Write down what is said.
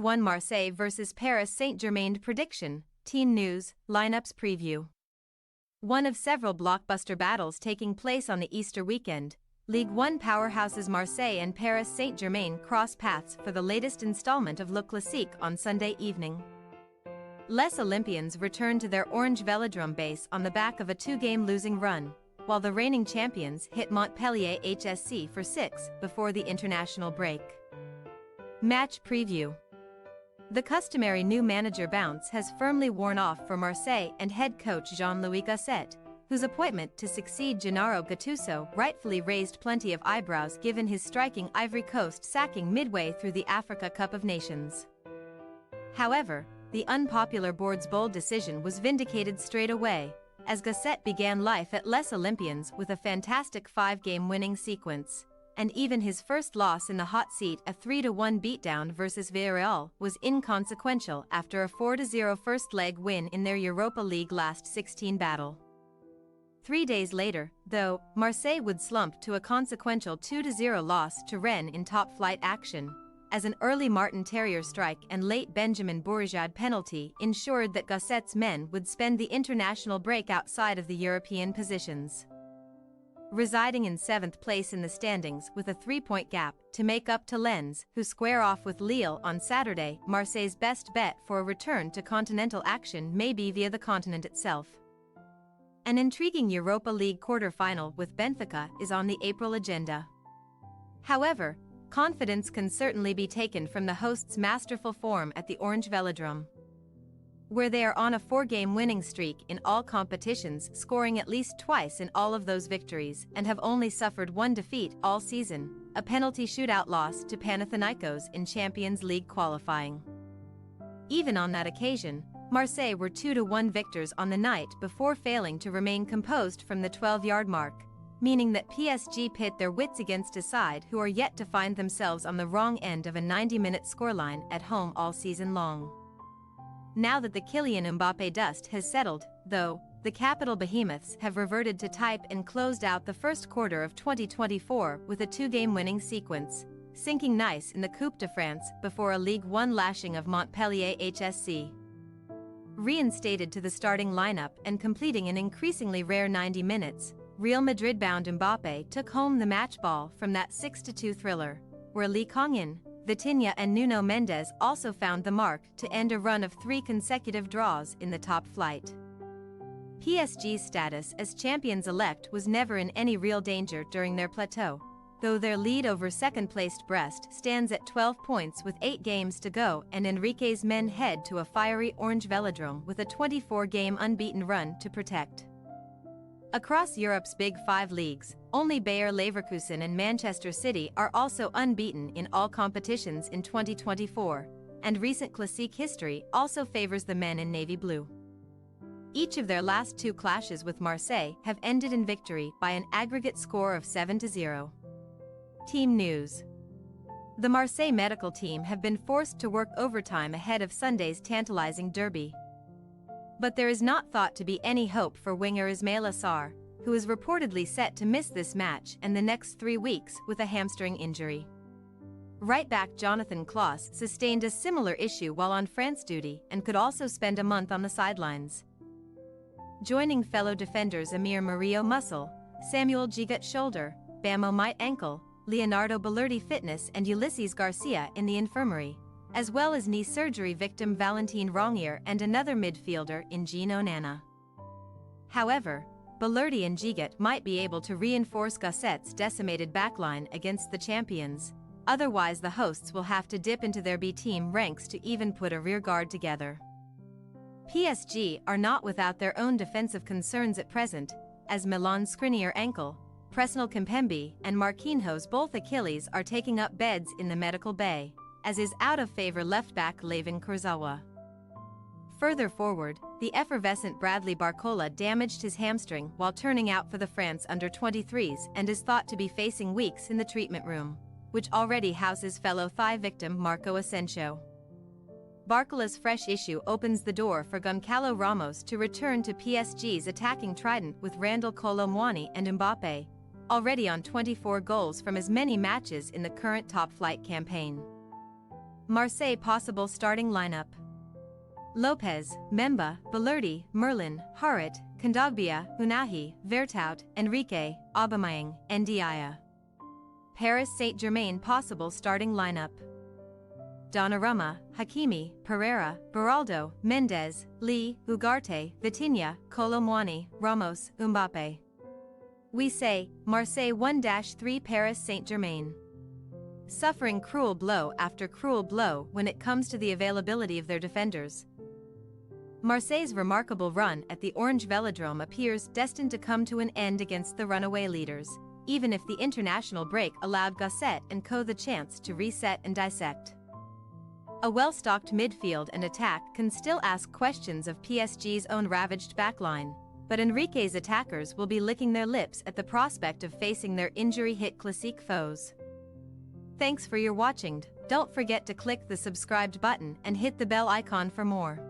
1 Marseille vs Paris Saint-Germain prediction, team news, lineups preview. One of several blockbuster battles taking place on the Easter weekend, Ligue 1 powerhouses Marseille and Paris Saint-Germain cross paths for the latest installment of Le Classique on Sunday evening. Les Olympians return to their orange velodrome base on the back of a two-game losing run, while the reigning champions hit Montpellier HSC for 6 before the international break. Match preview. The customary new manager bounce has firmly worn off for Marseille and head coach Jean-Louis Gasset, whose appointment to succeed Gennaro Gattuso rightfully raised plenty of eyebrows given his striking Ivory Coast sacking midway through the Africa Cup of Nations. However, the unpopular board's bold decision was vindicated straight away, as Gasset began life at Les Olympians with a fantastic 5-game winning sequence, and even his first loss in the hot seat, a 3-1 beatdown versus Villarreal, was inconsequential after a 4-0 first leg win in their Europa League last 16 battle. 3 days later, though, Marseille would slump to a consequential 2-0 loss to Rennes in top-flight action, as an early Martin Terrier strike and late Benjamin Bourjade penalty ensured that Gasset's men would spend the international break outside of the European positions. Residing in 7th place in the standings with a 3-point gap to make up to Lens, who square off with Lille on Saturday, Marseille's best bet for a return to continental action may be via the continent itself. An intriguing Europa League quarter-final with Benfica is on the April agenda. However, confidence can certainly be taken from the hosts' masterful form at the Orange Velodrome, where they are on a 4-game winning streak in all competitions, scoring at least twice in all of those victories, and have only suffered 1 defeat all season, a penalty shootout loss to Panathinaikos in Champions League qualifying. Even on that occasion, Marseille were 2-1 victors on the night before failing to remain composed from the 12-yard mark, meaning that PSG pit their wits against a side who are yet to find themselves on the wrong end of a 90-minute scoreline at home all season long. Now that the Kylian Mbappé dust has settled, though, the capital behemoths have reverted to type and closed out the first quarter of 2024 with a 2-game winning sequence, sinking nice in the Coupe de France before a Ligue 1 lashing of Montpellier HSC. Reinstated to the starting lineup and completing an increasingly rare 90 minutes, Real Madrid-bound Mbappé took home the match ball from that 6-2 thriller, where Lee Kong-in, Vitinha and Nuno Mendes also found the mark to end a run of 3 consecutive draws in the top flight. PSG's status as champions-elect was never in any real danger during their plateau, though their lead over second-placed Brest stands at 12 points with 8 games to go, and Enrique's men head to a fiery orange velodrome with a 24-game unbeaten run to protect. Across Europe's Big 5 leagues, only Bayer Leverkusen and Manchester City are also unbeaten in all competitions in 2024, and recent Classique history also favors the men in navy blue. Each of their last 2 clashes with Marseille have ended in victory by an aggregate score of 7-0. Team news. The Marseille medical team have been forced to work overtime ahead of Sunday's tantalizing derby. But there is not thought to be any hope for winger Ismail Assar, who is reportedly set to miss this match and the next 3 weeks with a hamstring injury. Right-back Jonathan Klaus sustained a similar issue while on France duty and could also spend a month on the sidelines. Joining fellow defenders Amir Murillo muscle, Samuel Gigot shoulder, Bamo Might ankle, Leonardo Balerdi fitness and Ulysses Garcia in the infirmary, as well as knee surgery victim Valentin Rongier and another midfielder in Jean Onana. However, Balerdi and Gigot might be able to reinforce Gasset's decimated backline against the champions, otherwise the hosts will have to dip into their B-team ranks to even put a rearguard together. PSG are not without their own defensive concerns at present, as Milan Skriniar ankle, Presnel Kimpembe and Marquinhos both Achilles are taking up beds in the medical bay, as is out-of-favor left-back Layvin Kurzawa. Further forward, the effervescent Bradley Barcola damaged his hamstring while turning out for the France under-23s and is thought to be facing weeks in the treatment room, which already houses fellow thigh victim Marco Asensio. Barcola's fresh issue opens the door for Goncalo Ramos to return to PSG's attacking trident with Randal Kolo Muani and Mbappé, already on 24 goals from as many matches in the current top-flight campaign. Marseille possible starting lineup. Lopez, Memba, Balerdi, Merlin, Harit, Kondogbia, Unahi, Vertout, Enrique, Aubameyang, Ndiaye. Paris Saint-Germain possible starting lineup. Donnarumma, Hakimi, Pereira, Beraldo, Mendes, Lee, Ugarte, Vitinha, Kolo Muani, Ramos, Mbappe. We say, Marseille 1-3 Paris Saint-Germain. Suffering cruel blow after cruel blow when it comes to the availability of their defenders. Marseille's remarkable run at the Orange Velodrome appears destined to come to an end against the runaway leaders, even if the international break allowed Gosset and co the chance to reset and dissect. A well-stocked midfield and attack can still ask questions of PSG's own ravaged backline, but Enrique's attackers will be licking their lips at the prospect of facing their injury-hit Classique foes. Thanks for your watching. Don't forget to click the subscribed button and hit the bell icon for more.